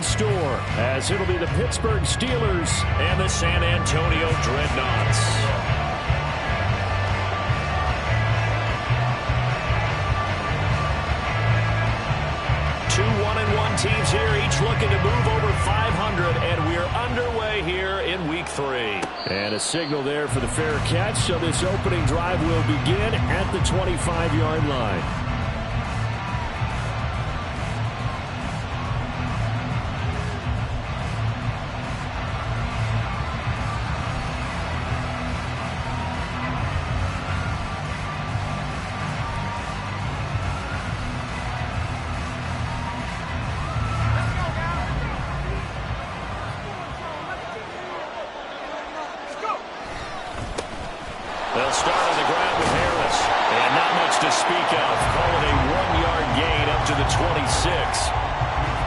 store, as it'll be the Pittsburgh Steelers and the San Antonio Dreadnoughts. 1-1 teams here, each looking to move over 500, and we're underway here in Week 3. And a signal there for the fair catch, so this opening drive will begin at the 25-yard line. They'll start on the ground with Harris. And not much to speak of. Call it a 1-yard gain up to the 26.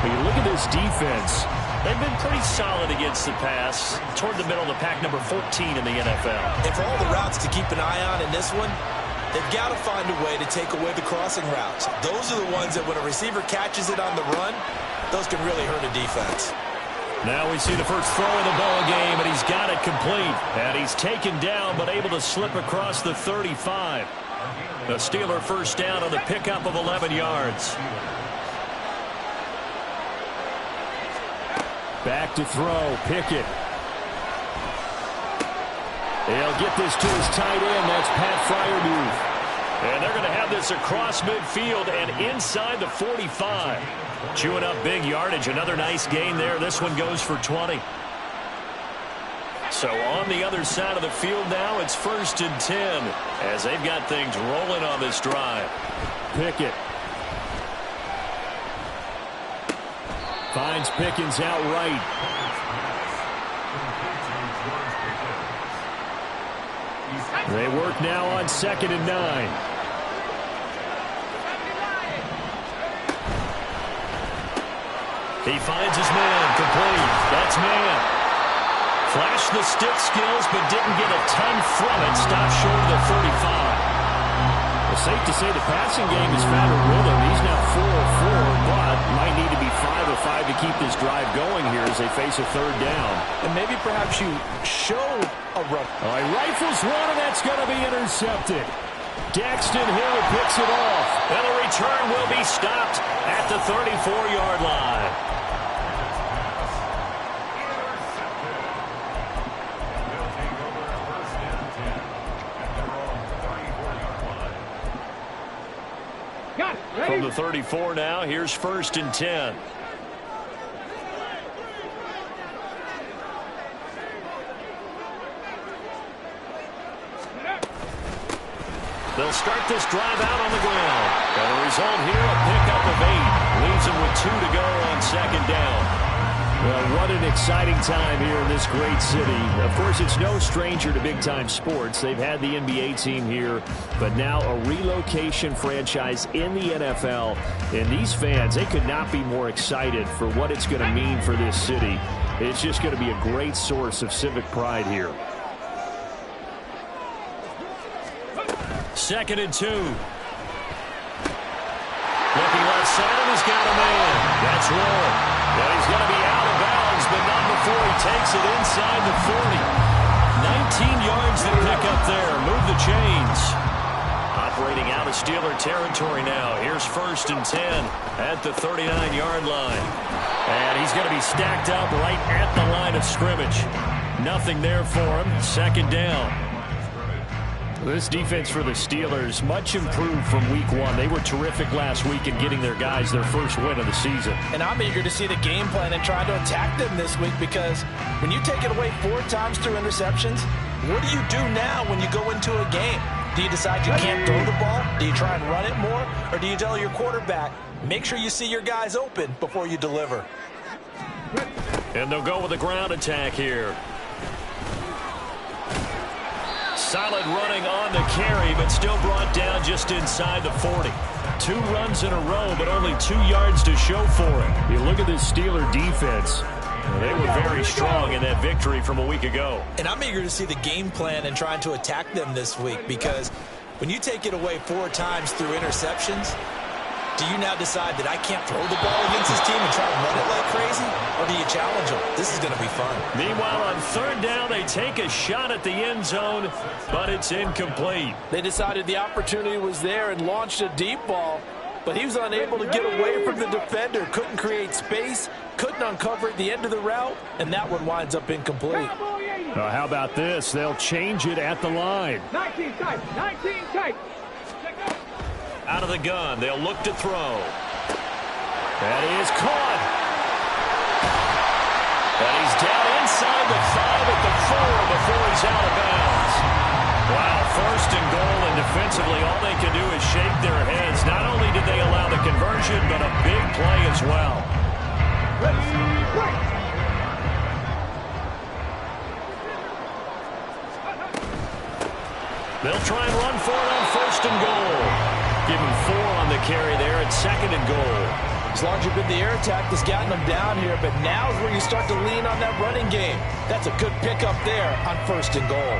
When you look at this defense, they've been pretty solid against the pass. Toward the middle of the pack, number 14 in the NFL. And for all the routes to keep an eye on in this one, they've got to find a way to take away the crossing routes. Those are the ones that when a receiver catches it on the run, those can really hurt a defense. Now we see the first throw of the ball game, and he's got it complete. And he's taken down, but able to slip across the 35. The Steeler first down on the pickup of 11 yards. Back to throw, Pickett. He'll get this to his tight end. That's Pat Freiermuth. And they're going to have this across midfield and inside the 45. Chewing up big yardage. Another nice gain there. This one goes for 20. So on the other side of the field now, it's 1st and 10 as they've got things rolling on this drive. Pickett. Finds Pickens out right. They work now on 2nd and 9. He finds his man, complete. That's man. Flashed the stick skills, but didn't get a ton from it. Stopped short of the 35. Well, safe to say the passing game has found a rhythm. He's now 4 of 4, but might need to be 5 of 5 to keep this drive going here as they face a 3rd down. And maybe perhaps you show a run. All right, rifles one, and that's going to be intercepted. Daxton Hill picks it off. And the return will be stopped at the 34-yard line. From the 34 now, here's 1st and 10. They'll start this drive out on the ground. And the result here, a pickup of 8. Leaves them with 2 to go on 2nd down. Well, what an exciting time here in this great city. Of course, it's no stranger to big-time sports. They've had the NBA team here, but now a relocation franchise in the NFL. And these fans, they could not be more excited for what it's going to mean for this city. It's just going to be a great source of civic pride here. 2nd and 2. Looking left side, and he's got a man. That's Roll. Well, he's going to be out of bounds, but not before he takes it inside the 40. 19 yards to pick up there. Move the chains. Operating out of Steeler territory now. Here's 1st and 10 at the 39-yard line. And he's going to be stacked up right at the line of scrimmage. Nothing there for him. 2nd down. This defense for the Steelers, much improved from Week 1. They were terrific last week in getting their guys their first win of the season. And I'm eager to see the game plan and try to attack them this week, because when you take it away 4 times through interceptions, what do you do now when you go into a game? Do you decide you can't throw the ball? Do you try and run it more? Or do you tell your quarterback, make sure you see your guys open before you deliver? And they'll go with a ground attack here. Solid running on the carry, but still brought down just inside the 40. 2 runs in a row, but only 2 yards to show for it. You look at this Steeler defense. They were very strong in that victory from a week ago. And I'm eager to see the game plan and trying to attack them this week, because when you take it away 4 times through interceptions, do you now decide that I can't throw the ball against this team and try to run it like crazy? or do you challenge them? This is going to be fun. Meanwhile, on third down, they take a shot at the end zone, but it's incomplete. They decided the opportunity was there and launched a deep ball, but he was unable to get away from the defender. Couldn't create space, couldn't uncover at the end of the route, and that one winds up incomplete. How about this? They'll change it at the line. 19 tight, 19 tight. Out of the gun, they'll look to throw. That is caught. And he's down inside the 5 at the 4 before he's out of bounds. Wow, first and goal, and defensively all they can do is shake their heads. Not only did they allow the conversion, but a big play as well. Ready, break. They'll try and run for it on first and goal. Give him 4 on the carry there at second and goal. As long as you've been the air attack that's gotten them down here, but now is where you start to lean on that running game. That's a good pickup there on first and goal.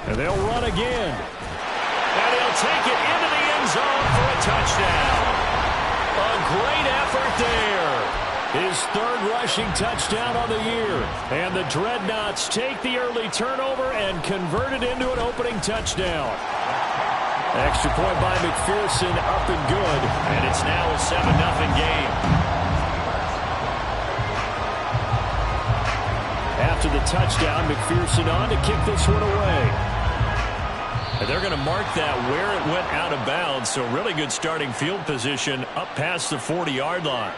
And they'll run again. And he'll take it into the end zone for a touchdown. A great effort there. His third rushing touchdown on the year. And the Dreadnoughts take the early turnover and convert it into an opening touchdown. Extra point by McPherson, up and good. And it's now a 7-0 game. After the touchdown, McPherson on to kick this one away. And they're going to mark that where it went out of bounds. So really good starting field position up past the 40-yard line.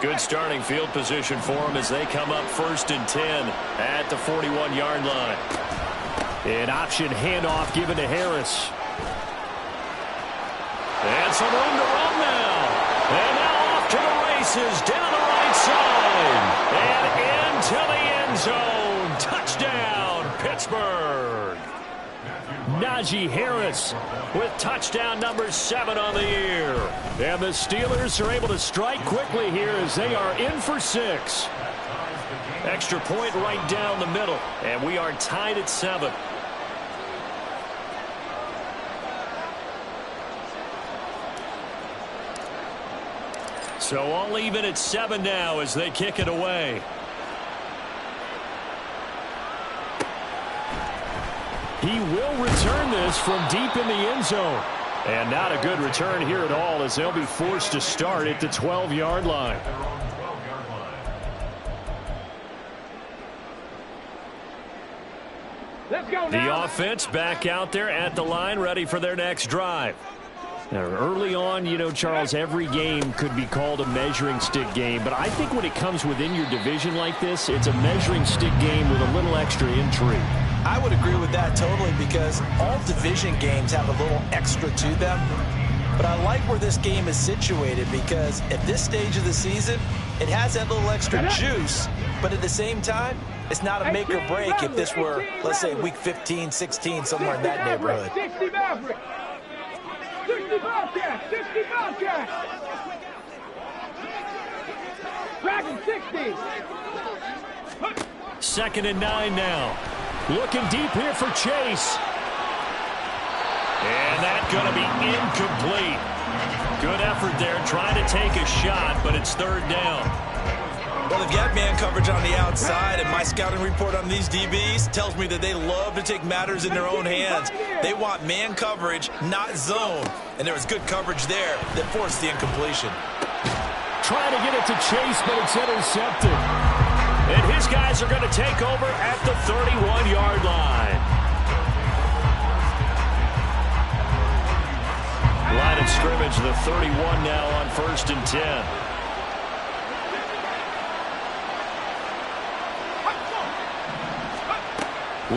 Good starting field position for them as they come up 1st and 10 at the 41-yard line. An option handoff given to Harris. And some room to run now. And now off to the races down the right side. And into the end zone. Touchdown, Pittsburgh. Najee Harris with touchdown number 7 on the year. And the Steelers are able to strike quickly here as they are in for 6. Extra point right down the middle. And we are tied at 7. So all even at 7 now as they kick it away. He will return this from deep in the end zone. And not a good return here at all as they'll be forced to start at the 12-yard line. Let's go now. The offense back out there at the line ready for their next drive. Now, early on, you know, Charles, every game could be called a measuring stick game. But I think when it comes within your division like this, it's a measuring stick game with a little extra intrigue. I would agree with that totally because all division games have a little extra to them. But I like where this game is situated because at this stage of the season, it has that little extra juice. But at the same time, it's not a make or break if this were, let's say, week 15, 16, somewhere in that neighborhood. 60 Maverick. 60 Bobcat. 60 Bobcat. Dragon 60. 2nd and 9 now. Looking deep here for Chase. And that's going to be incomplete. Good effort there trying to take a shot, but it's 3rd down. Well, they've got man coverage on the outside, and my scouting report on these DBs tells me that they love to take matters in their own hands. They want man coverage, not zone. And there was good coverage there that forced the incompletion. Trying to get it to Chase, but it's intercepted. And his guys are going to take over at the 31-yard line. Line of scrimmage, the 31 now on 1st and 10.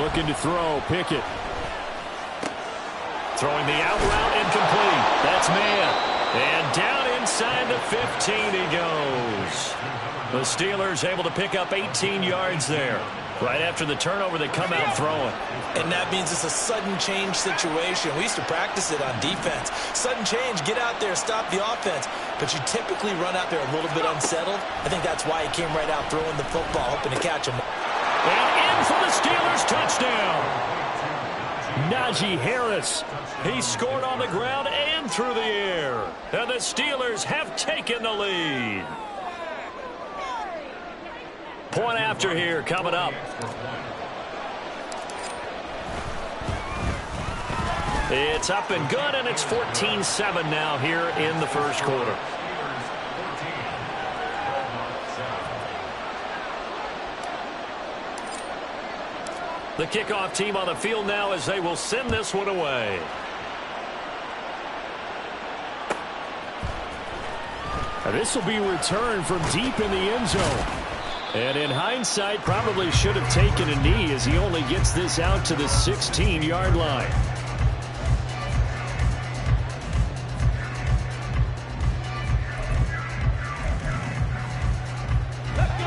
Looking to throw, Pickett. Throwing the out route, incomplete. That's man. And down inside the 15 he goes. The Steelers able to pick up 18 yards there. Right after the turnover, they come out throwing. And that means it's a sudden change situation. We used to practice it on defense. Sudden change, get out there, stop the offense. But you typically run out there a little bit unsettled. I think that's why he came right out throwing the football, hoping to catch him. And in for the Steelers touchdown. Najee Harris. He scored on the ground and through the air. And the Steelers have taken the lead. Point after here coming up. It's up and good, and it's 14-7 now here in the first quarter. The kickoff team on the field now as they will send this one away. This will be returned from deep in the end zone. And in hindsight, probably should have taken a knee as he only gets this out to the 16-yard line.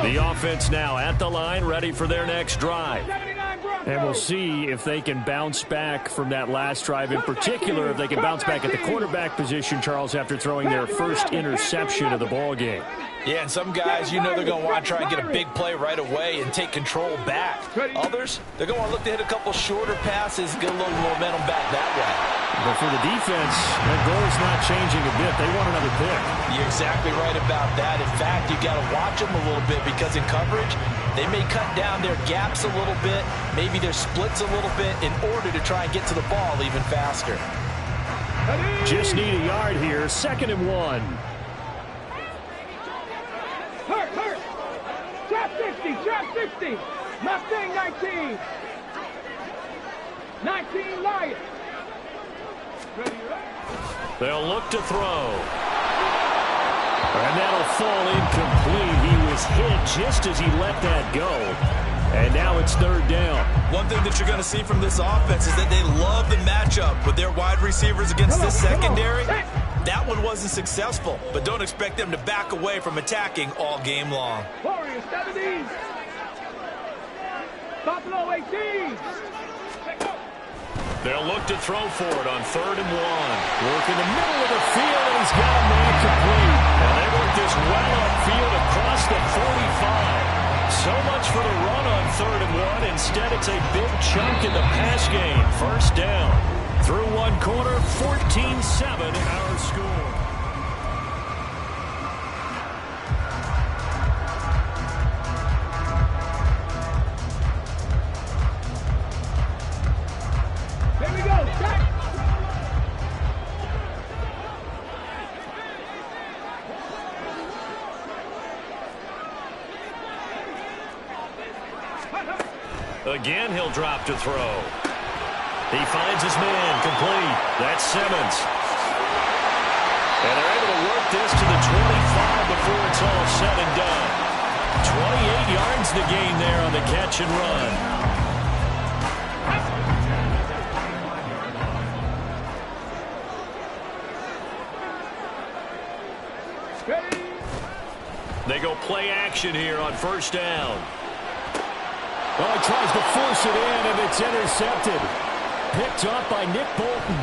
The offense now at the line, ready for their next drive. And we'll see if they can bounce back from that last drive. In particular, if they can bounce back at the quarterback position, Charles, after throwing their first interception of the ball game. Yeah, and some guys, you know they're going to want to try and get a big play right away and take control back. Others, they're going to look to hit a couple shorter passes, get a little momentum back that way. But for the defense, their goal is not changing a bit. They want another pick. You're exactly right about that. In fact, you got to watch them a little bit because in coverage, they may cut down their gaps a little bit, maybe their splits a little bit in order to try and get to the ball even faster. Just need a yard here. 2nd and 1. Hurt. Trap 60. Mustang 19. 19 Lions. They'll look to throw. And that'll fall incomplete. He was hit just as he let that go. And now it's 3rd down. One thing that you're going to see from this offense is that they love the matchup with their wide receivers against this secondary. That one wasn't successful, but don't expect them to back away from attacking all game long. Warriors 70s. Buffalo 18s. They'll look to throw for it on 3rd and 1. Work in the middle of the field, and he's got a man complete. And they work this well upfield across the 45. So much for the run on 3rd and 1. Instead, it's a big chunk in the pass game. 1st down. Through one quarter, 14-7 our score. Here we go. Set. Again, he'll drop to throw. He finds his man, complete. That's Simmons. And they're able to work this to the 25 before it's all said and done. 28 yards to gain there on the catch and run. They go play action here on 1st down. Well, he tries to force it in, and it's intercepted. Picked up by Nick Bolton.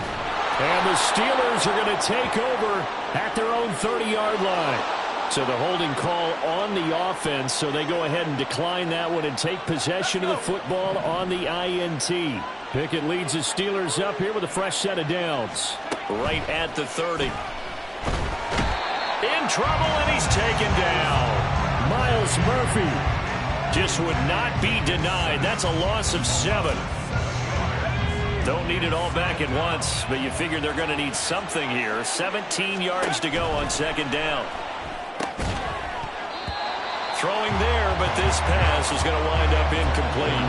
And the Steelers are going to take over at their own 30-yard line. So the holding call on the offense, so they go ahead and decline that one and take possession of the football on the INT. Pickett leads the Steelers up here with a fresh set of downs. Right at the 30. In trouble, and he's taken down. Miles Murphy just would not be denied. That's a loss of 7. Don't need it all back at once, but you figure they're going to need something here. 17 yards to go on 2nd down. Throwing there, but this pass is going to wind up incomplete.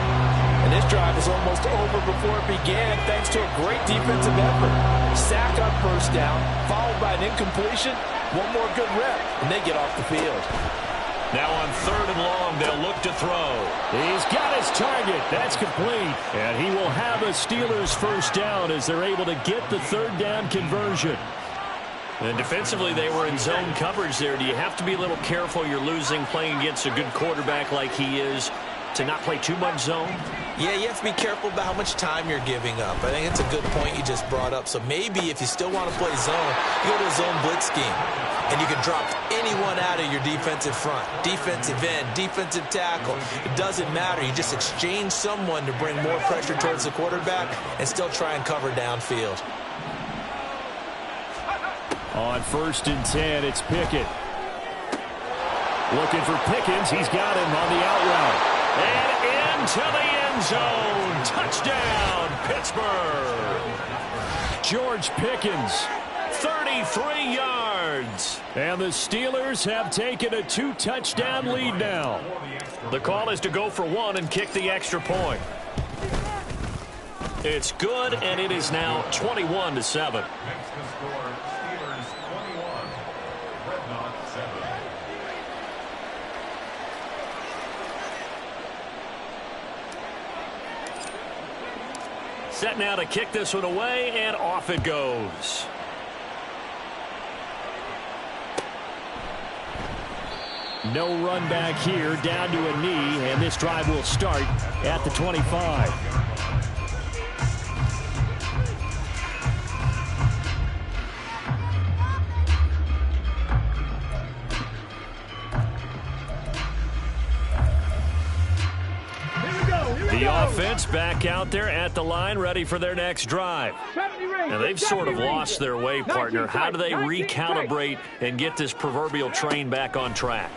And this drive is almost over before it began thanks to a great defensive effort. Sack on 1st down, followed by an incompletion. One more good rep, and they get off the field. Now on 3rd and long, they'll look to throw. He's got his target. That's complete. And he will have a Steelers 1st down as they're able to get the 3rd down conversion. And defensively, they were in zone coverage there. Do you have to be a little careful? You're losing playing against a good quarterback like he is. to not play too much zone? Yeah, you have to be careful about how much time you're giving up. I think it's a good point you just brought up. So maybe if you still want to play zone, you go to a zone blitz scheme. And you can drop anyone out of your defensive front. Defensive end, defensive tackle. It doesn't matter. You just exchange someone to bring more pressure towards the quarterback and still try and cover downfield. On 1st and 10, it's Pickett. Looking for Pickens. He's got him on the out route. And into the end zone. Touchdown, Pittsburgh. George Pickens. 33 yards. And the Steelers have taken a 2-touchdown lead now. The call is to go for 1 and kick the extra point. It's good, and it is now 21-7. Set now to kick this one away, and off it goes. No run back here, down to a knee, and this drive will start at the 25. The offense back out there at the line, ready for their next drive. And they've sort of lost their way, partner. How do they recalibrate and get this proverbial train back on track?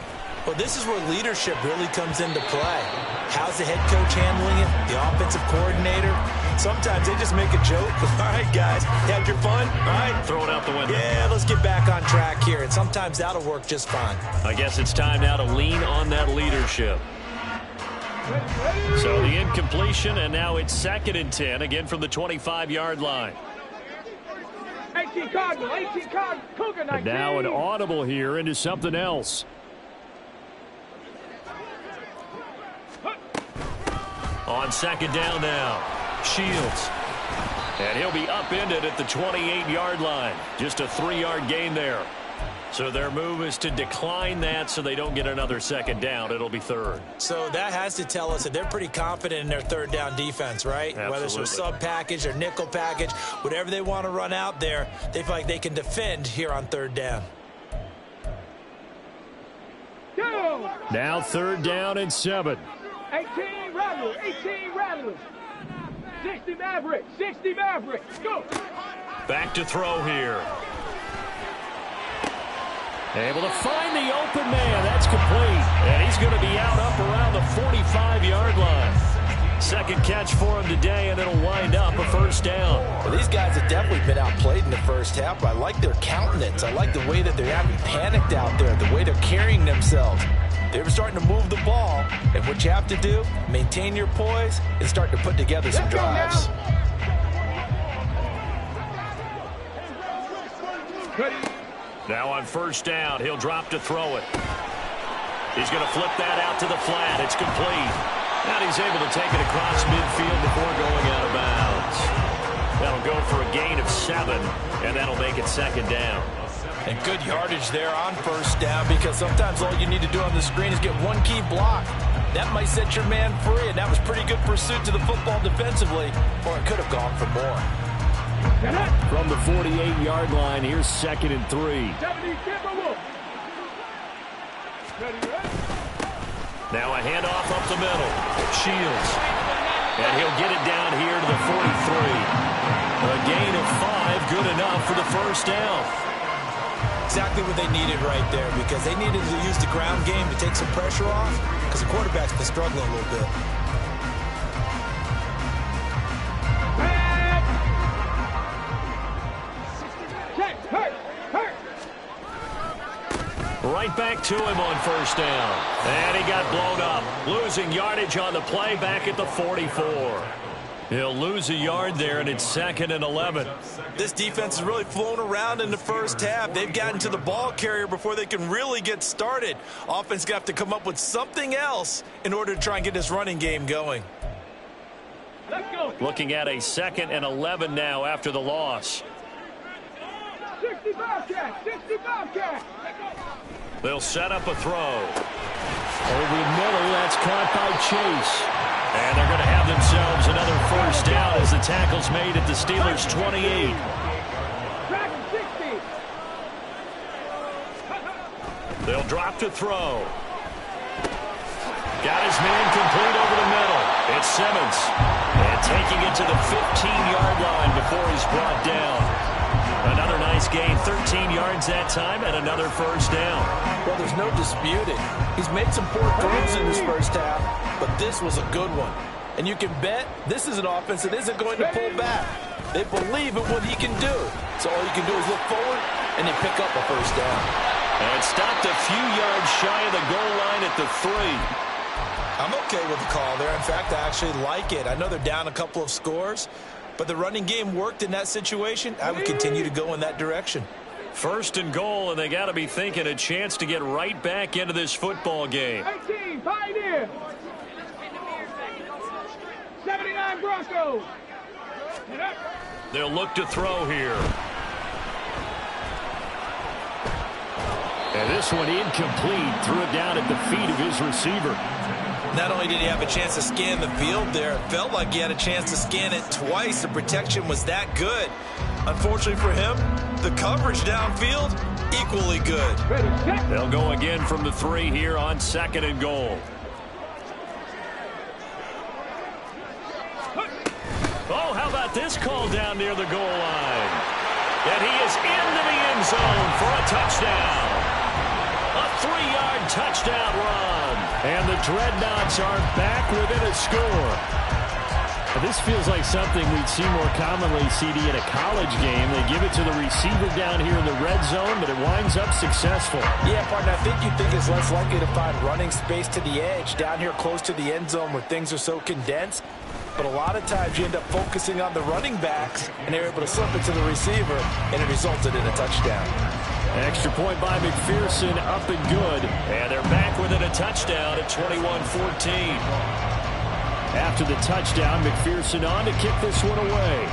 Well, this is where leadership really comes into play. How's the head coach handling it? The offensive coordinator? Sometimes they just make a joke. All right, guys, you had your fun? All right. Throw it out the window. Yeah, let's get back on track here. And sometimes that'll work just fine. I guess it's time now to lean on that leadership. So the incompletion, and now it's 2nd and 10, again from the 25-yard line. 18 Cardinal, 18 Cardinal, Cougar 19. And now an audible here into something else. On 2nd down now, Shields. And he'll be upended at the 28-yard line. Just a 3-yard gain there. So their move is to decline that so they don't get another 2nd down. It'll be 3rd. So that has to tell us that they're pretty confident in their 3rd down defense, right? Absolutely. Whether it's a sub package or nickel package, whatever they want to run out there, they feel like they can defend here on 3rd down. Go! Now 3rd down and 7. 18 Rattlers, 18 Rattlers. 60 Mavericks, 60 Mavericks. Go! Back to throw here. Able to find the open man. That's complete. And he's going to be out up around the 45-yard line. 2nd catch for him today, and it'll wind up a 1st down. Well, these guys have definitely been outplayed in the first half. I like their countenance. I like the way that they're having panicked out there, the way they're carrying themselves. They were starting to move the ball, and what you have to do, maintain your poise and start to put together some drives. Now on 1st down, he'll drop to throw it. He's going to flip that out to the flat. It's complete. And he's able to take it across midfield before going out of bounds. That'll go for a gain of 7, and that'll make it 2nd down. And good yardage there on 1st down, because sometimes all you need to do on the screen is get one key block. That might set your man free, and that was pretty good pursuit to the football defensively, or it could have gone for more. From the 48-yard line, here's 2nd and 3. Now a handoff up the middle. Shields. And he'll get it down here to the 43. A gain of 5, good enough for the 1st down. Exactly what they needed right there, because they needed to use the ground game to take some pressure off, because the quarterback's been struggling a little bit. Right back to him on 1st down. And he got blown up. Losing yardage on the play back at the 44. He'll lose a yard there, and it's 2nd and 11. This defense has really flown around in the first half. They've gotten to the ball carrier before they can really get started. Offense got to come up with something else in order to try and get this running game going. Let's go. Looking at a 2nd and 11 now after the loss. 65 cat, 65 cat. They'll set up a throw. Over the middle, that's caught by Chase. And they're going to have themselves another first down as the tackle's made at the Steelers' 28. They'll drop to throw. Got his man complete over the middle. It's Simmons. And taking it to the 15-yard line before he's brought down. Another nice gain, 13 yards that time, and another first down. Well, there's no disputing. He's made some poor throws in this first half, but this was a good one. And you can bet this is an offense that isn't going to pull back. They believe in what he can do. So all you can do is look forward and then pick up a first down. And stopped a few yards shy of the goal line at the 3. I'm okay with the call there. In fact, I actually like it. I know they're down a couple of scores, but the running game worked in that situation. I would continue to go in that direction. First and goal, and they got to be thinking a chance to get right back into this football game. 18, Pioneer. 79 Broncos. They'll look to throw here. And this one incomplete. Threw it down at the feet of his receiver. Not only did he have a chance to scan the field there, it felt like he had a chance to scan it twice. The protection was that good. Unfortunately for him, the coverage downfield, equally good. They'll go again from the 3 here on 2nd and goal. Oh, how about this call down near the goal line? And he is into the end zone for a touchdown. A 3-yard touchdown run. And the Dreadnoughts are back within a score. This feels like something we'd see more commonly, CD, in a college game. They give it to the receiver down here in the red zone, but it winds up successful. Yeah, partner, I think you think it's less likely to find running space to the edge down here close to the end zone where things are so condensed. But a lot of times you end up focusing on the running backs, and they're able to slip it to the receiver, and it resulted in a touchdown. Extra point by McPherson, up and good. And they're back within a touchdown at 21-14. After the touchdown, McPherson on to kick this one away.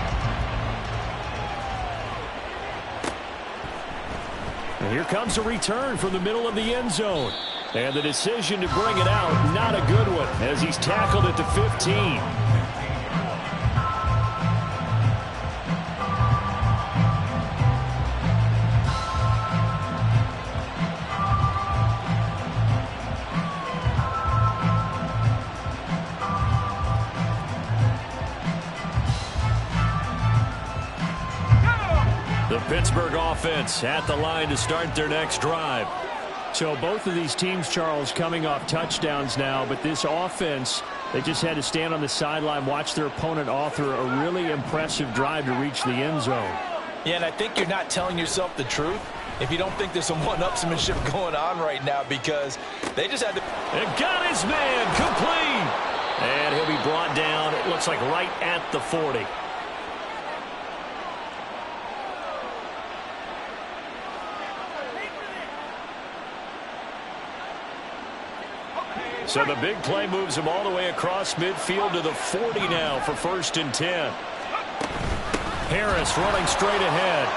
And here comes a return from the middle of the end zone. And the decision to bring it out, not a good one, as he's tackled at the 15. The Pittsburgh offense at the line to start their next drive. So both of these teams, Charles, coming off touchdowns now, but this offense, they just had to stand on the sideline, watch their opponent author a really impressive drive to reach the end zone. Yeah, and I think you're not telling yourself the truth if you don't think there's some one-upsmanship going on right now, because they just had to... And got his man complete. And he'll be brought down, it looks like right at the 40. So the big play moves him all the way across midfield to the 40 now for 1st and 10. Harris running straight ahead.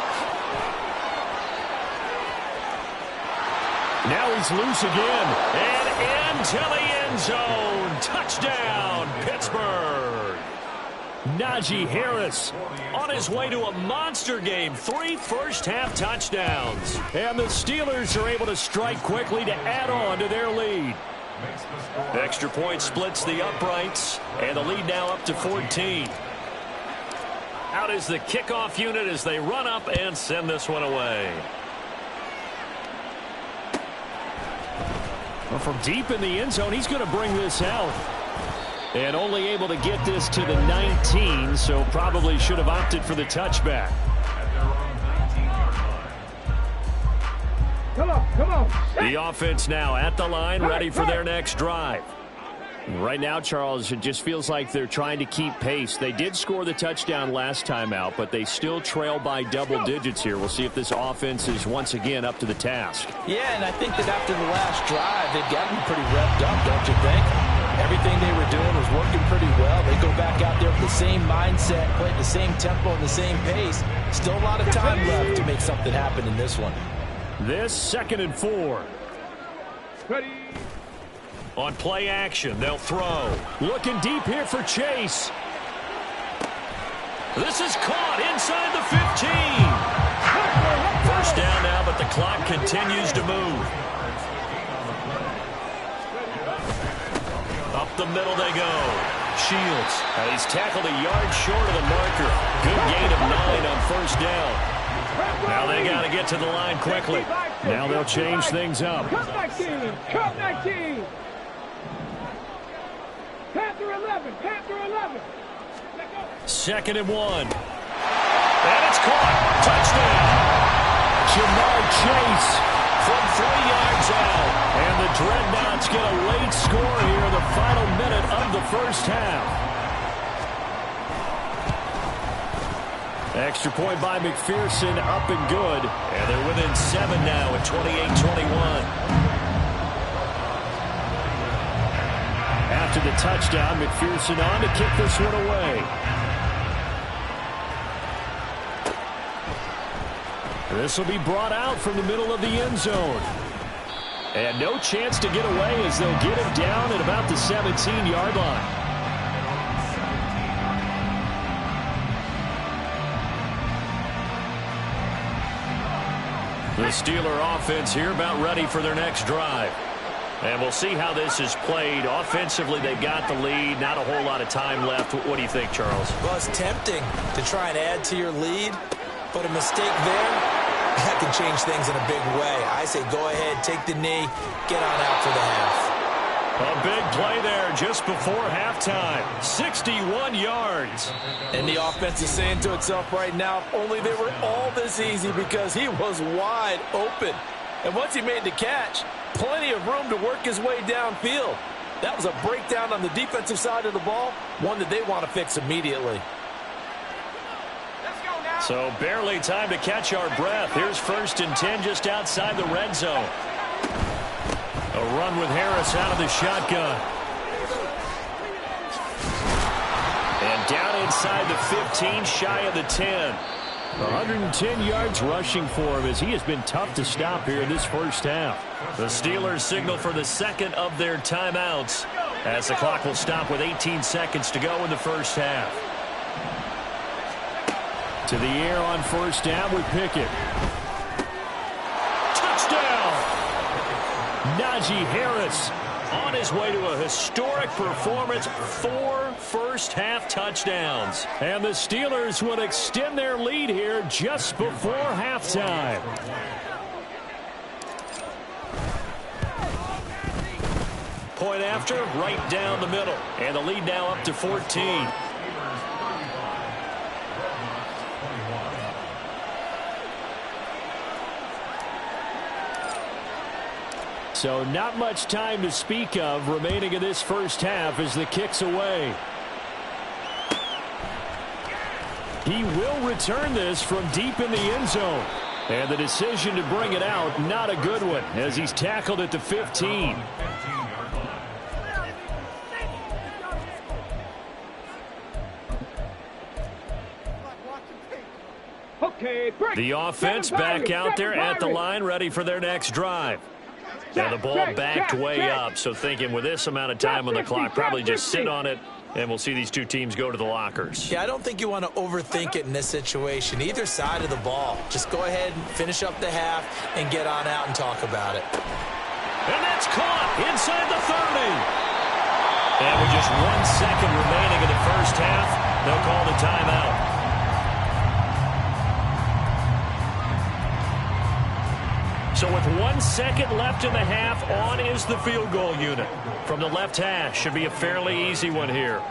Now he's loose again. And into the end zone. Touchdown, Pittsburgh. Najee Harris on his way to a monster game. 3 first-half touchdowns. And the Steelers are able to strike quickly to add on to their lead. Extra point splits the uprights, and the lead now up to 14. Out is the kickoff unit as they run up and send this one away. Well, from deep in the end zone, he's going to bring this out. And only able to get this to the 19, so probably should have opted for the touchback. Come on, come on. The offense now at the line, ready for their next drive. Right now, Charles, it just feels like they're trying to keep pace. They did score the touchdown last time out, but they still trail by double digits here. We'll see if this offense is once again up to the task. Yeah, and I think that after the last drive, they've gotten pretty revved up, don't you think? Everything they were doing was working pretty well. They go back out there with the same mindset, play at the same tempo and the same pace. Still a lot of time left to make something happen in this one. This 2nd and 4. Ready. On play action, they'll throw. Looking deep here for Chase. This is caught inside the 15. First down now, but the clock continues to move. Up the middle they go. Shields. He's tackled a yard short of the marker. Good gain of 9 on first down. Now they got to get to the line quickly. Now they'll change things up. Cut 19. Cut 19. Panther 11. Panther 11. Second and 1. And it's caught. Touchdown. Jamar Chase From 3 yards out. and the Dreadnoughts get a late score here in the final minute of the first half. Extra point by McPherson, up and good. And they're within 7 now at 28-21. After the touchdown, McPherson on to kick this one away. This will be brought out from the middle of the end zone. And no chance to get away as they'll get him down at about the 17-yard line. The Steeler offense here about ready for their next drive. And we'll see how this is played. Offensively, they've got the lead. Not a whole lot of time left. What do you think, Charles? Well, it's tempting to try and add to your lead, but a mistake there, that can change things in a big way. I say go ahead, take the knee, get on out for the half. A big play there just before halftime. 61 yards. And the offense is saying to itself right now, if only they were all this easy, because he was wide open. And once he made the catch, plenty of room to work his way downfield. That was a breakdown on the defensive side of the ball, one that they want to fix immediately. So barely time to catch our breath. Here's 1st and 10 just outside the red zone. A run with Harris out of the shotgun. And down inside the 15, shy of the 10. 110 yards rushing for him as he has been tough to stop here in this first half. The Steelers signal for the second of their timeouts as the clock will stop with 18 seconds to go in the first half. To the air on first down with Pickett. Touchdown! Najee Harris On his way to a historic performance, 4 first-half touchdowns. And the Steelers would extend their lead here just before halftime. Point after, right down the middle. And the lead now up to 14. So not much time to speak of remaining in this first half as the kick's away. He will return this from deep in the end zone. And the decision to bring it out, not a good one, as he's tackled at the 15. Okay, break. The offense back out there at the line, ready for their next drive. Now the ball backed way up, so thinking with this amount of time on the clock, probably just sit on it, and we'll see these two teams go to the lockers. Yeah, I don't think you want to overthink it in this situation. Either side of the ball. Just go ahead and finish up the half and get on out and talk about it. And that's caught inside the 30. And with just 1 second remaining in the first half, they'll call the timeout. So with 1 second left in the half, on is the field goal unit. From the left hash, should be a fairly easy one here.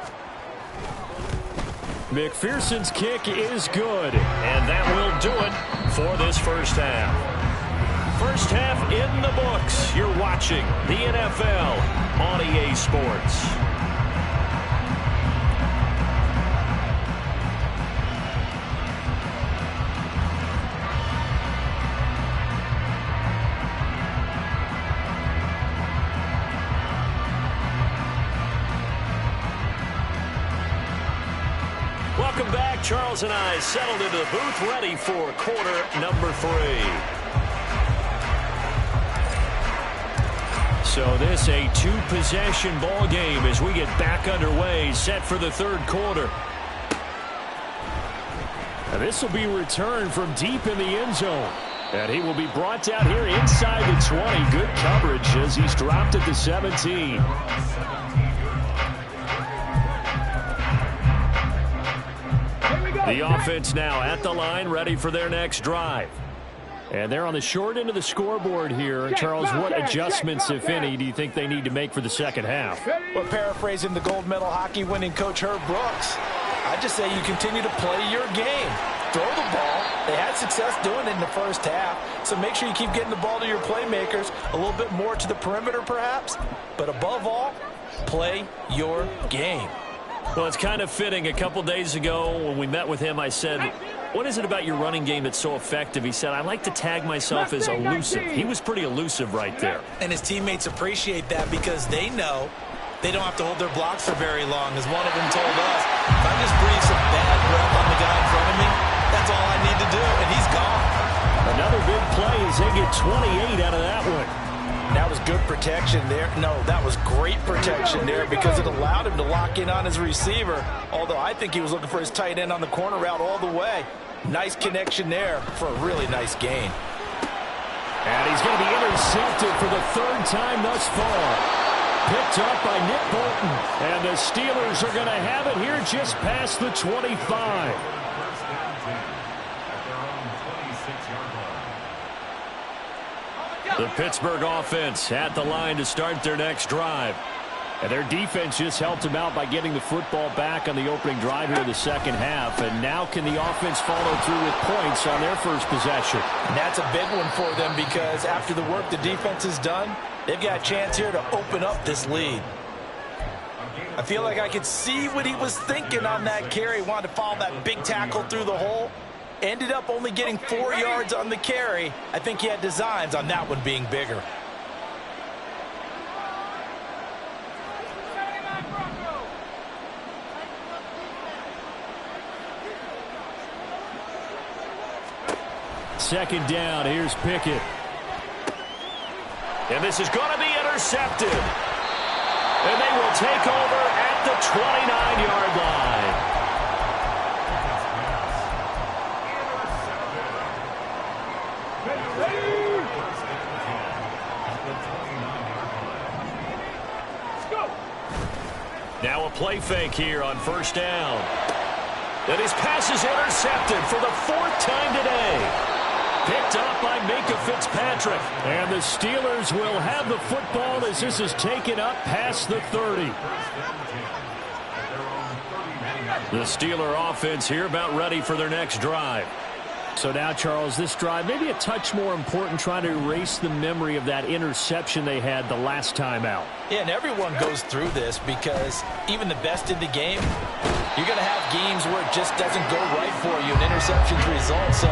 McPherson's kick is good. And that will do it for this first half. First half in the books. You're watching the NFL on EA Sports. Welcome back. Charles and I settled into the booth, ready for quarter number 3. So this a two-possession ball game as we get back underway, set for the third quarter. And this will be returned from deep in the end zone. And he will be brought down here inside the 20. Good coverage as he's dropped at the 17. The offense now at the line, ready for their next drive. And they're on the short end of the scoreboard here. Charles, what adjustments, if any, do you think they need to make for the second half? Well, paraphrasing the gold medal hockey winning coach Herb Brooks, I just say you continue to play your game. Throw the ball. They had success doing it in the first half, so make sure you keep getting the ball to your playmakers, a little bit more to the perimeter perhaps, but above all, play your game. Well, it's kind of fitting. A couple days ago when we met with him, I said, what is it about your running game that's so effective? He said, I like to tag myself as elusive. He was pretty elusive right there. And his teammates appreciate that because they know they don't have to hold their blocks for very long. As one of them told us, if I just breathe some bad breath on the guy in front of me, that's all I need to do, and he's gone. Another big play as they get 28 out of that one. That was good protection there. No, that was great protection there because it allowed him to lock in on his receiver, although I think he was looking for his tight end on the corner route all the way. Nice connection there for a really nice gain. And he's going to be intercepted for the third time thus far. Picked up by Nick Bolton. And the Steelers are going to have it here just past the 25. The Pittsburgh offense at the line to start their next drive. And their defense just helped them out by getting the football back on the opening drive here in the second half. And now can the offense follow through with points on their first possession? And that's a big one for them because after the work the defense has done, they've got a chance here to open up this lead. I feel like I could see what he was thinking on that carry. Wanted to follow that big tackle through the hole. Ended up only getting 4 yards on the carry. I think he had designs on that one being bigger. Second down, here's Pickett. And this is going to be intercepted. And they will take over at the 29-yard line. Now a play fake here on first down. And his pass is intercepted for the fourth time today. Picked up by Minka Fitzpatrick. And the Steelers will have the football as this is taken up past the 30. The Steeler offense here about ready for their next drive. So now, Charles, this drive maybe a touch more important, trying to erase the memory of that interception they had the last time out. Yeah, and everyone goes through this because even the best in the game, you're going to have games where it just doesn't go right for you and interceptions result. So,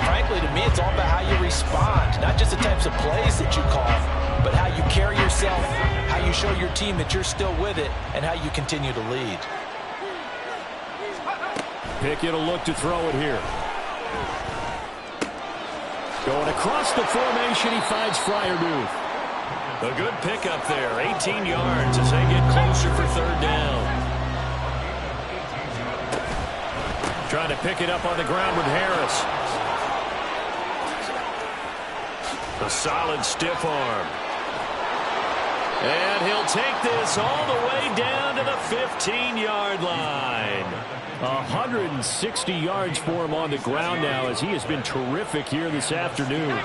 frankly, to me, it's all about how you respond, not just the types of plays that you call, but how you carry yourself, how you show your team that you're still with it, and how you continue to lead. Pickett will look to throw it here. Going across the formation, he finds Freiermuth. A good pickup there, 18 yards as they get closer for third down. Trying to pick it up on the ground with Harris. A solid stiff arm. And he'll take this all the way down to the 15-yard line. 160 yards for him on the ground now as he has been terrific here this afternoon.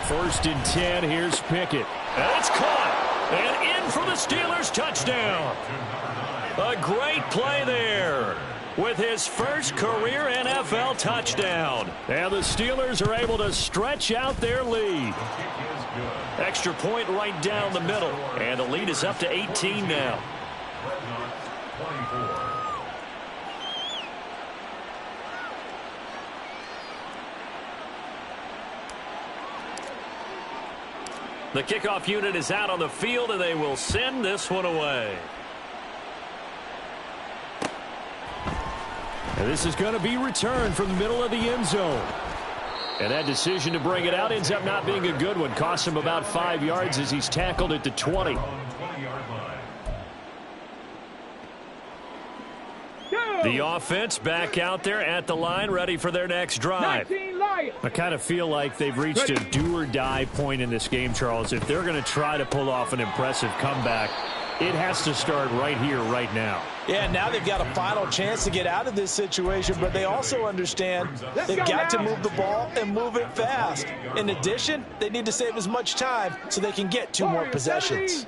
First and 10, here's Pickett. And it's caught. And in for the Steelers touchdown. A great play there with his first career NFL touchdown. And the Steelers are able to stretch out their lead. Extra point right down the middle. And the lead is up to 18 now. The kickoff unit is out on the field, and they will send this one away. And this is going to be returned from the middle of the end zone. And that decision to bring it out ends up not being a good one. Costs him about 5 yards as he's tackled at the 20. The offense back out there at the line, ready for their next drive. I kind of feel like they've reached a do-or-die point in this game, Charles. If they're going to try to pull off an impressive comeback, it has to start right here, right now. Yeah, now they've got a final chance to get out of this situation, but they also understand they've got to move the ball and move it fast. In addition, they need to save as much time so they can get 2 more possessions.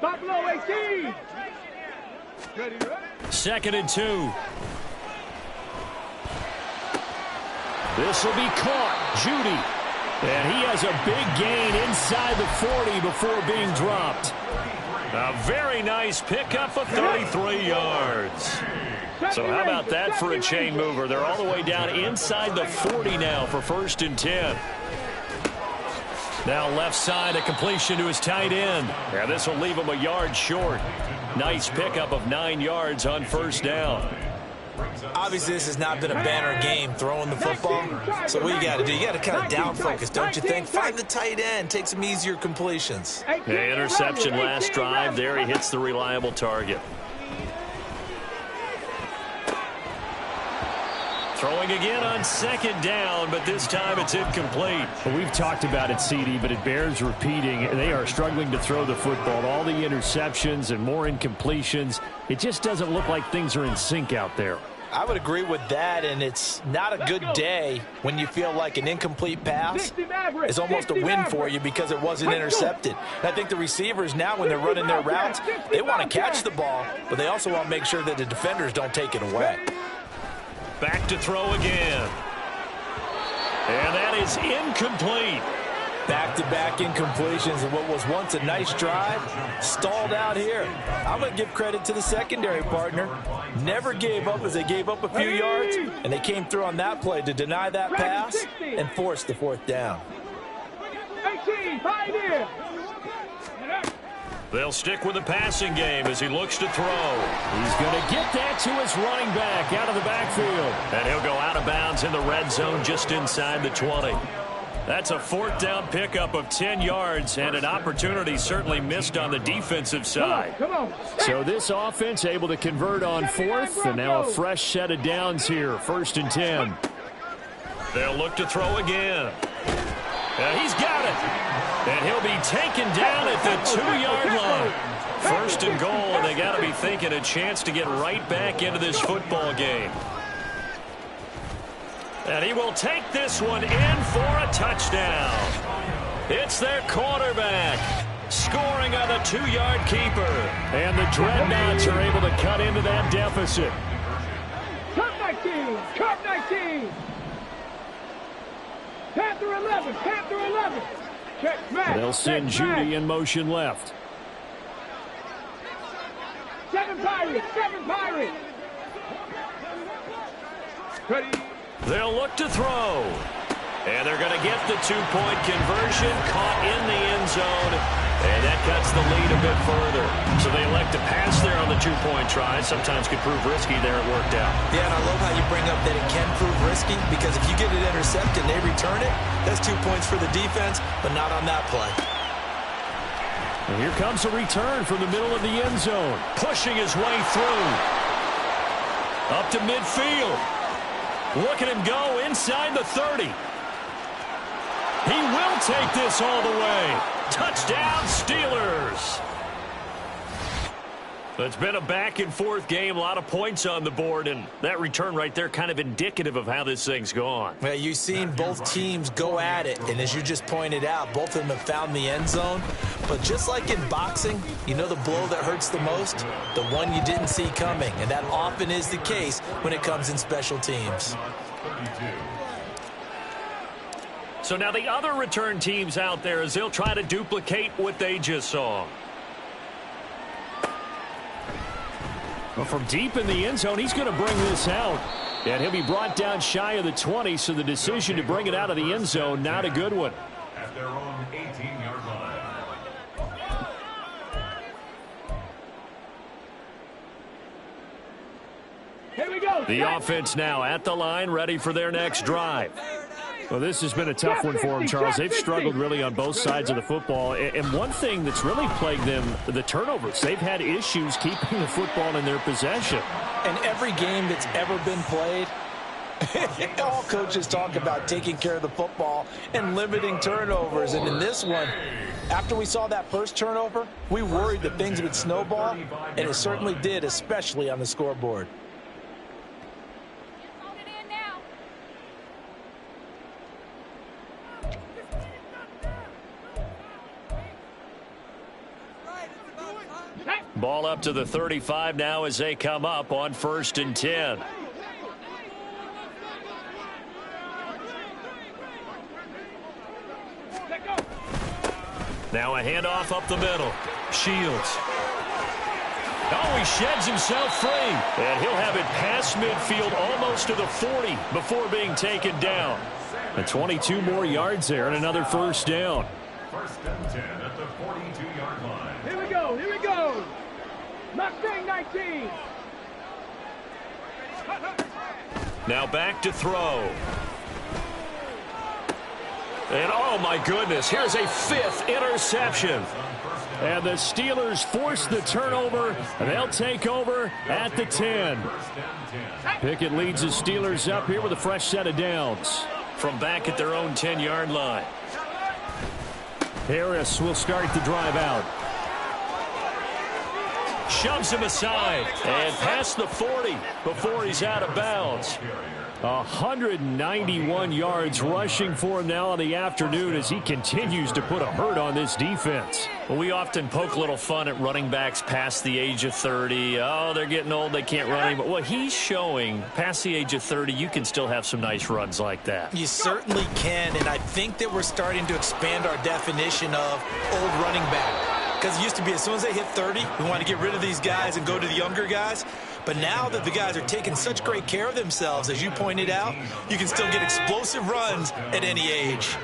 Buffalo 18. 2nd and 2. This will be caught. Judy. And he has a big gain inside the 40 before being dropped. A very nice pickup of 33 yards. So how about that for a chain mover? They're all the way down inside the 40 now for 1st and 10. Now left side, a completion to his tight end. Yeah, this will leave him a yard short. Nice pickup of 9 yards on 1st down. Obviously, this has not been a banner game throwing the football. So what you got to do, you got to kind of down focus, don't you think? Find the tight end, take some easier completions. Yeah, interception last drive. There he hits the reliable target. Throwing again on 2nd down, but this time it's incomplete. Well, we've talked about it, CD, but it bears repeating. They are struggling to throw the football. All the interceptions and more incompletions. It just doesn't look like things are in sync out there. I would agree with that, and it's not a good day when you feel like an incomplete pass is almost a win for you because it wasn't intercepted. And I think the receivers now, when they're running their routes, they want to catch the ball, but they also want to make sure that the defenders don't take it away. Back to throw again. And that is incomplete. Back-to-back incompletions, and what was once a nice drive stalled out here. I'm going to give credit to the secondary partner. Never gave up as they gave up a few yards, and they came through on that play to deny that pass and force the 4th down. 18, Pioneer. They'll stick with the passing game as he looks to throw. He's going to get that to his running back out of the backfield. And he'll go out of bounds in the red zone just inside the 20. That's a 4th down pickup of 10 yards and an opportunity certainly missed on the defensive side. Come on. So this offense able to convert on 4th, and now a fresh set of downs here, 1st and 10. They'll look to throw again. And he's got it. And he'll be taken down at the 2-yard line. 1st and goal, and they got to be thinking a chance to get right back into this football game. And he will take this one in for a touchdown. It's their quarterback scoring on a 2-yard keeper. And the Dreadnoughts are able to cut into that deficit. Cup 19, Cup 19. Panther 11, Panther 11. Check back. They'll send Judy in motion left. 7 Pirates, 7 Pirates. Ready. They'll look to throw. And they're going to get the 2-point conversion, caught in the end zone. And that cuts the lead a bit further. So they elect to pass there on the 2-point try. Sometimes could prove risky there. It worked out. Yeah, and I love how you bring up that it can prove risky, because if you get it intercepted and they return it, that's 2 points for the defense, but not on that play. And here comes a return from the middle of the end zone. Pushing his way through. Up to midfield. Look at him go inside the 30. He will take this all the way. Touchdown, Steelers. It's been a back-and-forth game, a lot of points on the board, and that return right there kind of indicative of how this thing's gone. Well, you've seen both teams go at it, and as you just pointed out, both of them have found the end zone. But just like in boxing, you know the blow that hurts the most? The one you didn't see coming, and that often is the case when it comes in special teams. So now the other return teams out there, as they'll try to duplicate what they just saw. Well, from deep in the end zone, he's going to bring this out. And he'll be brought down shy of the 20, so the decision to bring it out of the end zone, not a good one. At their own 18-yard line. Here we go. The offense now at the line, ready for their next drive. Well, this has been a tough one for them, Charles. They've struggled really on both sides of the football. And one thing that's really plagued them, the turnovers. They've had issues keeping the football in their possession. And every game that's ever been played, all coaches talk about taking care of the football and limiting turnovers. And in this one, after we saw that first turnover, we worried that things would snowball, and it certainly did, especially on the scoreboard. Ball up to the 35 now as they come up on 1st and 10. Now a handoff up the middle. Shields. Oh, he sheds himself free. And he'll have it past midfield almost to the 40 before being taken down. And 22 more yards there and another first down. 1st and 10 at the 42-yard line. Here we go. Here we go. Mustang 19. Now back to throw. And oh my goodness, here's a 5th interception. And the Steelers force the turnover. They'll take over at the 10. Pickett leads the Steelers up here with a fresh set of downs from back at their own 10-yard line. Harris will start the drive out. Shoves him aside and past the 40 before he's out of bounds. 191 yards rushing for him now in the afternoon as he continues to put a hurt on this defense. Well, we often poke a little fun at running backs past the age of 30. Oh, they're getting old, they can't run anymore. Well, he's showing past the age of 30, you can still have some nice runs like that. You certainly can, and I think that we're starting to expand our definition of old running back. Because it used to be as soon as they hit 30, we want to get rid of these guys and go to the younger guys. But now that the guys are taking such great care of themselves, as you pointed out, you can still get explosive runs at any age.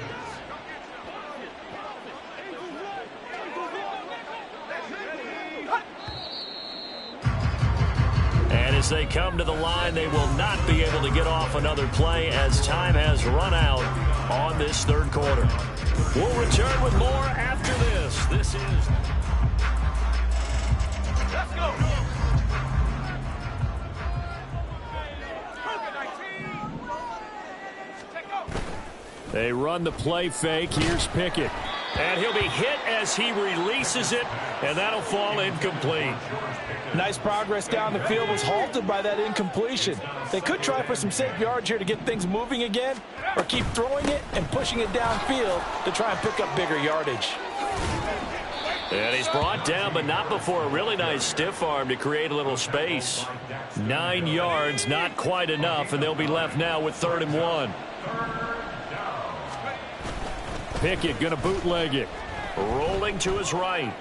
And as they come to the line, they will not be able to get off another play as time has run out on this 3rd quarter. We'll return with more after this. This is... Let's go. They run the play fake. Here's Pickett. And he'll be hit as he releases it, and that'll fall incomplete. Nice progress down the field, was halted by that incompletion. They could try for some safe yards here to get things moving again, or keep throwing it and pushing it downfield to try and pick up bigger yardage. And he's brought down, but not before a really nice stiff arm to create a little space. 9 yards, not quite enough, and they'll be left now with 3rd and 1. Pickett going to bootleg it. Rolling to his right.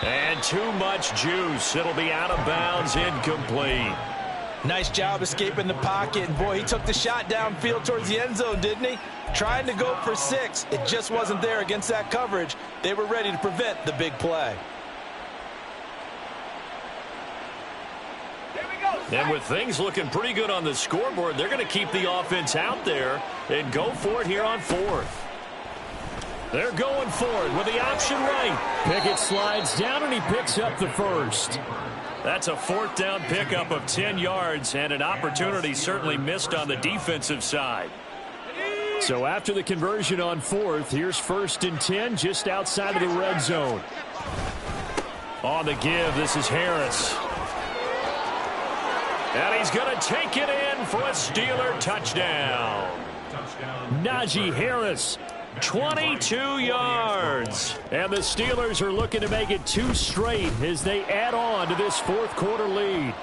And too much juice. It'll be out of bounds, incomplete. Nice job escaping the pocket. And boy, he took the shot downfield towards the end zone, didn't he? Trying to go for 6. It just wasn't there against that coverage. They were ready to prevent the big play. And with things looking pretty good on the scoreboard, they're going to keep the offense out there and go for it here on 4th. They're going for it with the option right. Pickett slides down and he picks up the 1st. That's a 4th down pickup of 10 yards and an opportunity certainly missed on the defensive side. So after the conversion on 4th, here's 1st and 10 just outside of the red zone. On the give, this is Harris. And he's going to take it in for a Steeler touchdown. Najee Harris, 22 yards. And the Steelers are looking to make it 2 straight as they add on to this 4th quarter lead.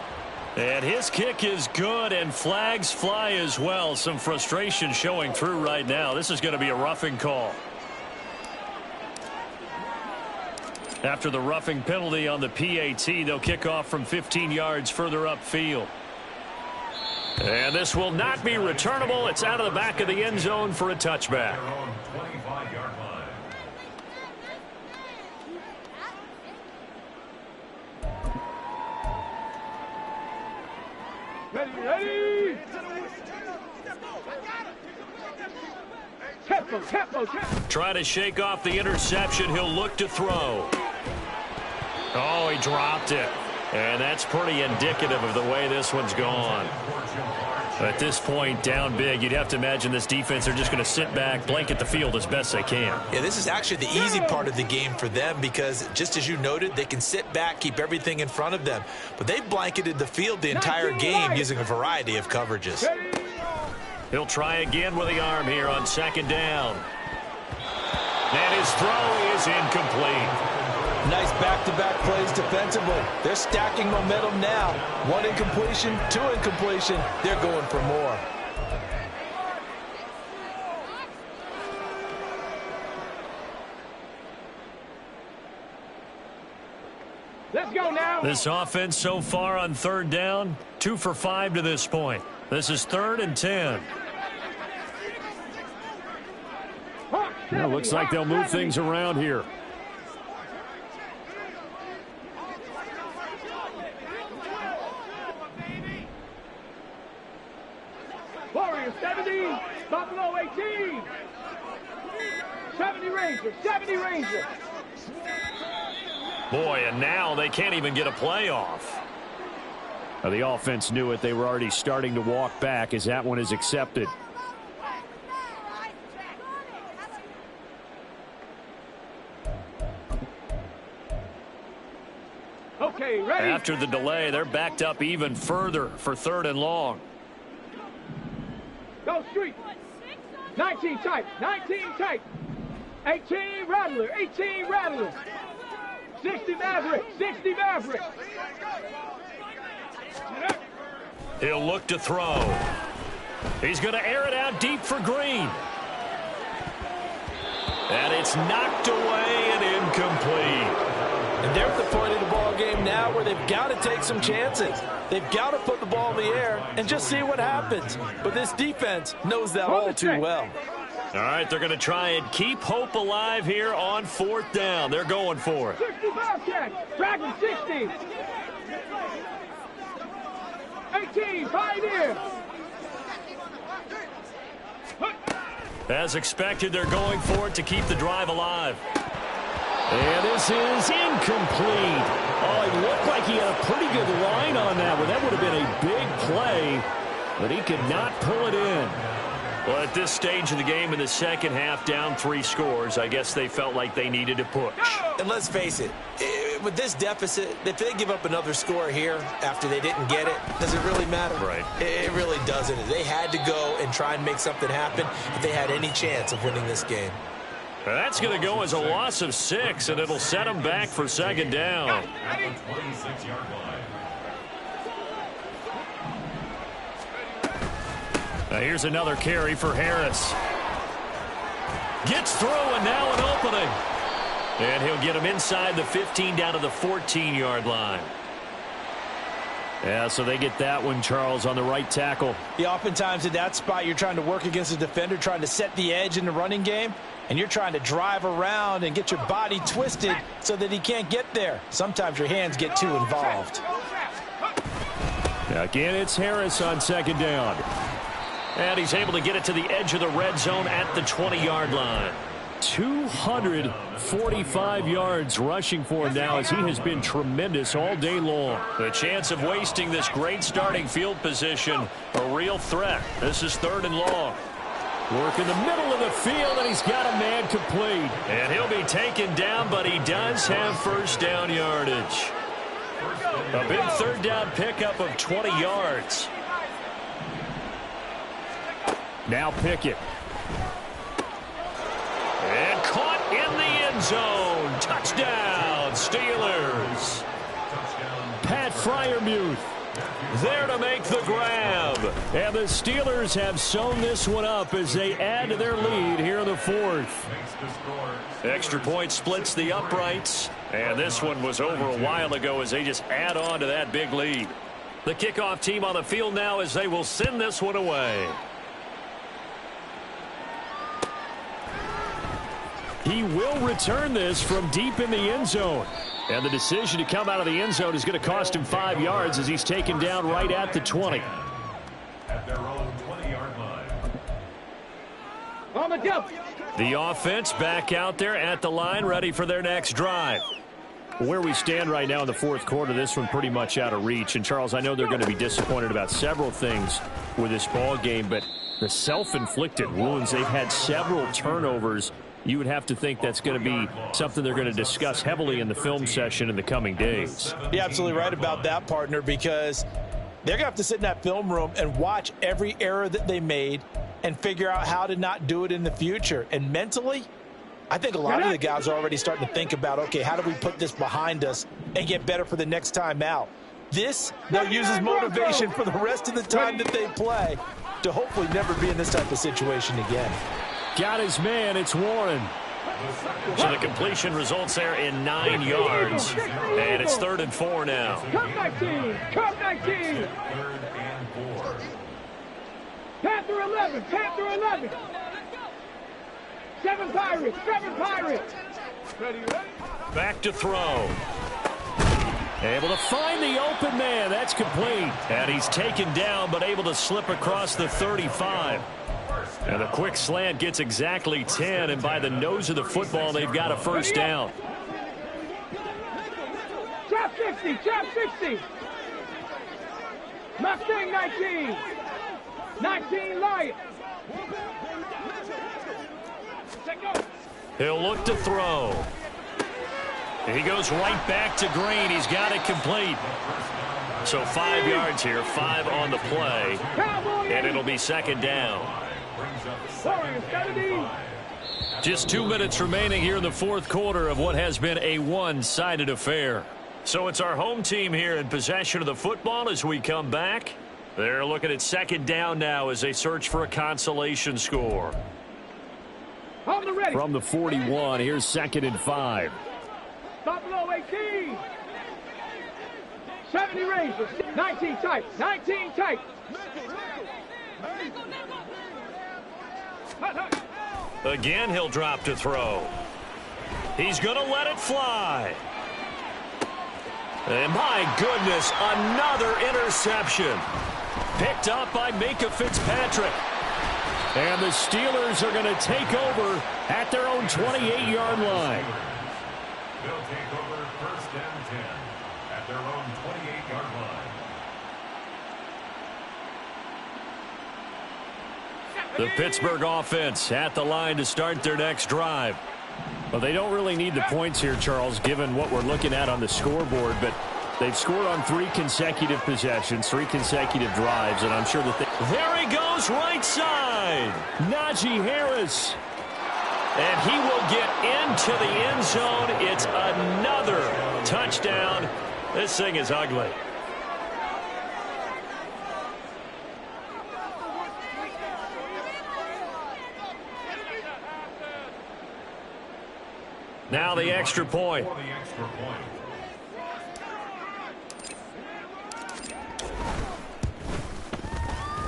And his kick is good, and flags fly as well. Some frustration showing through right now. This is going to be a roughing call. After the roughing penalty on the PAT, they'll kick off from 15 yards further upfield. And this will not be returnable. It's out of the back of the end zone for a touchback. Ready? Tempo. Trying to shake off the interception. He'll look to throw. Oh, he dropped it. And that's pretty indicative of the way this one's gone. At this point, down big, you'd have to imagine this defense are just going to sit back, blanket the field as best they can. Yeah, this is actually the easy part of the game for them because, just as you noted, they can sit back, keep everything in front of them. But they've blanketed the field the entire game using a variety of coverages. He'll try again with the arm here on second down. And his throw is incomplete. Nice back-to-back plays defensively. They're stacking momentum now. 1 incompletion, 2 incompletion. They're going for more. Let's go now. This offense so far on third down, 2 for 5 to this point. This is 3rd and 10. Yeah, looks like they'll move things around here. Warriors 70, Buffalo 18. 70 Ranger. Boy, and now they can't even get a playoff. Now, the offense knew it. They were already starting to walk back as that one is accepted. Okay, ready? After the delay, they're backed up even further for 3rd and long. Go street. 19 tight. 18 Rattler. 60 Maverick. He'll look to throw. He's going to air it out deep for Green. And it's knocked away and incomplete. And they're at the point of the ball game now where they've got to take some chances. They've got to put the ball in the air and just see what happens. But this defense knows that all too well. All right, they're going to try and keep hope alive here on 4th down. They're going for it. 65 check. Dragon 60. 18, Pioneer. As expected, they're going for it to keep the drive alive. And this is incomplete. Oh, it looked like he had a pretty good line on that one. That would have been a big play, but he could not pull it in. Well, at this stage of the game in the second half, down 3 scores, I guess they felt like they needed to push. And let's face it, with this deficit, if they give up another score here after they didn't get it, does it really matter? Right. It really doesn't. They had to go and try and make something happen if they had any chance of winning this game. That's going to go as a loss of 6, and it'll set them back for second down. At the 26-yard line. Now here's another carry for Harris. Gets through, and now an opening. And he'll get him inside the 15 down to the 14-yard line. Yeah, so they get that one, Charles, on the right tackle. Yeah, oftentimes at that spot, you're trying to work against a defender, trying to set the edge in the running game, and you're trying to drive around and get your body twisted so that he can't get there. Sometimes your hands get too involved. Now again, it's Harris on second down. And he's able to get it to the edge of the red zone at the 20-yard line. 245 yards rushing for him now as he has been tremendous all day long. The chance of wasting this great starting field position, a real threat. This is 3rd and long. Work in the middle of the field, and he's got a man complete. And he'll be taken down, but he does have first down yardage. A big 3rd down pickup of 20 yards. Now Pickett. And caught in the end zone. Touchdown, Steelers. Pat Freiermuth there to make the grab. And the Steelers have sewn this one up as they add to their lead here in the 4th. Extra point splits the uprights. And this one was over a while ago as they just add on to that big lead. The kickoff team on the field now as they will send this one away. He will return this from deep in the end zone. And the decision to come out of the end zone is going to cost him 5 yards as he's taken down right at the 20. at their own 20-yard line. On the jump. The offense back out there at the line, ready for their next drive. Where we stand right now in the fourth quarter, this one pretty much out of reach. And, Charles, I know they're going to be disappointed about several things with this ball game, but the self-inflicted wounds, they've had several turnovers. You would have to think that's going to be something they're going to discuss heavily in the film session in the coming days. You're absolutely right about that, partner, because they're going to have to sit in that film room and watch every error that they made and figure out how to not do it in the future. And mentally, I think a lot of the guys are already starting to think about, okay, how do we put this behind us and get better for the next time out? This, they'll use as motivation for the rest of the time that they play to hopefully never be in this type of situation again. Got his man, it's Warren. So the completion results there in 9 yards. And it's 3rd and 4 now. Come 19. Come 19. 3rd and 4. Panther 11. Panther 11. 7 Pirates. 7 Pirates. Ready, ready. Back to throw. Able to find the open man. That's complete. And he's taken down, but able to slip across the 35. And the quick slant gets exactly 10, and by the nose of the football, they've got a first down. Trap 60. Trap 60. Mustang 19. 19 Lion. He'll look to throw. He goes right back to Green. He's got it complete. So 5 yards here, 5 on the play, and it'll be 2nd down. Just 2 minutes remaining here in the fourth quarter of what has been a one-sided affair. So it's our home team here in possession of the football as we come back. They're looking at 2nd down now as they search for a consolation score. From the 41, here's 2nd and 5. Stop below 18. 70 Rangers. 19 tight. 19 tight. Again, he'll drop to throw. He's going to let it fly. And my goodness, another interception. Picked up by Minka Fitzpatrick. And the Steelers are going to take over at their own 28-yard line. They'll take over 1st and 10 at their own 28-yard line. The Pittsburgh offense at the line to start their next drive. Well, they don't really need the points here, Charles, given what we're looking at on the scoreboard, but they've scored on 3 consecutive possessions, 3 consecutive drives, and I'm sure that there he goes, right side. Najee Harris. And he will get into the end zone. It's another touchdown. This thing is ugly. Now the extra point.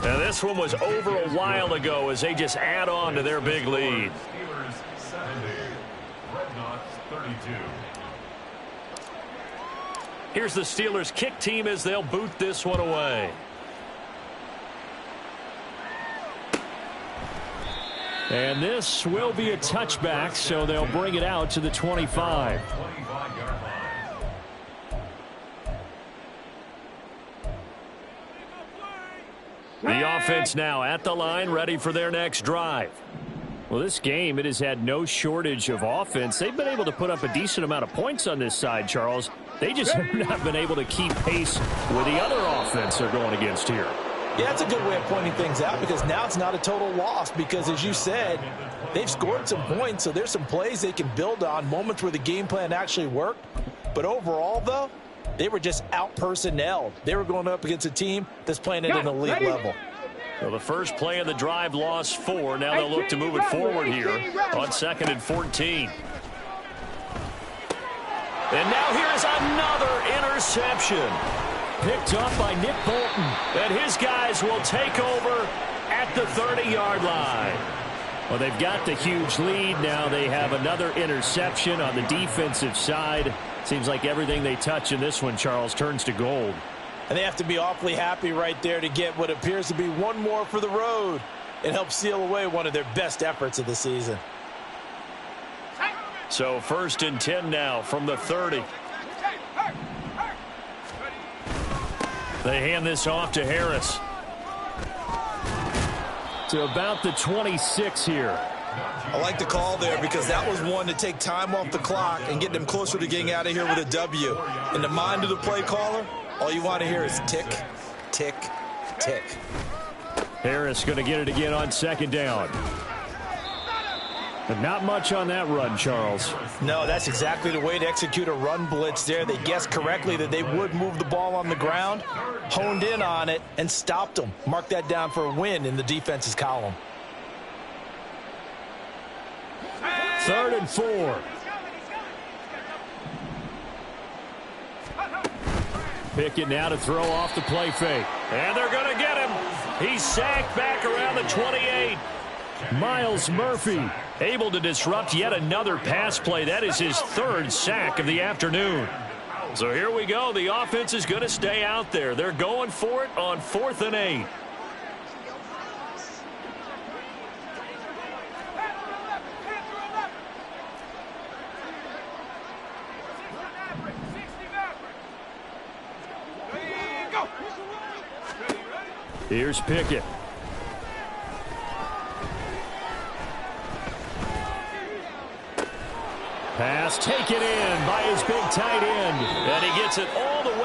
Now this one was over a while ago as they just add on to their big lead. Steelers 70, Dreadnoughts 32. Here's the Steelers kick team as they'll boot this one away. And this will be a touchback, so they'll bring it out to the 25. The offense now at the line, ready for their next drive. Well, this game, it has had no shortage of offense. They've been able to put up a decent amount of points on this side, Charles. They just have not been able to keep pace with the other offense they're going against here. Yeah, that's a good way of pointing things out because now it's not a total loss because, as you said, they've scored some points, so there's some plays they can build on, moments where the game plan actually worked. But overall, though, they were just out-personnelled. They were going up against a team that's playing at an elite level. Well, the first play of the drive lost 4. Now they'll look to move it forward here on 2nd and 14. And now here's another interception. Picked up by Nick Bolton. And his guys will take over at the 30-yard line. Well, they've got the huge lead. Now they have another interception on the defensive side. Seems like everything they touch in this one, Charles, turns to gold. And they have to be awfully happy right there to get what appears to be one more for the road. It helps seal away one of their best efforts of the season. So 1st and 10 now from the 30. They hand this off to Harris. To about the 26 here. I like the call there because that was one to take time off the clock and get them closer to getting out of here with a W. In the mind of the play caller, all you want to hear is tick, tick, tick. Harris going to get it again on 2nd down. But not much on that run, Charles. No, that's exactly the way to execute a run blitz there. They guessed correctly that they would move the ball on the ground, honed in on it, and stopped them. Mark that down for a win in the defense's column. 3rd and 4. Pickett now to throw off the play fake. And they're going to get him. He's sacked back around the 28. Miles Murphy able to disrupt yet another pass play. That is his 3rd sack of the afternoon. So here we go. The offense is going to stay out there. They're going for it on 4th and 8. Here's Pickett. Pass taken in by his big tight end. And he gets it all the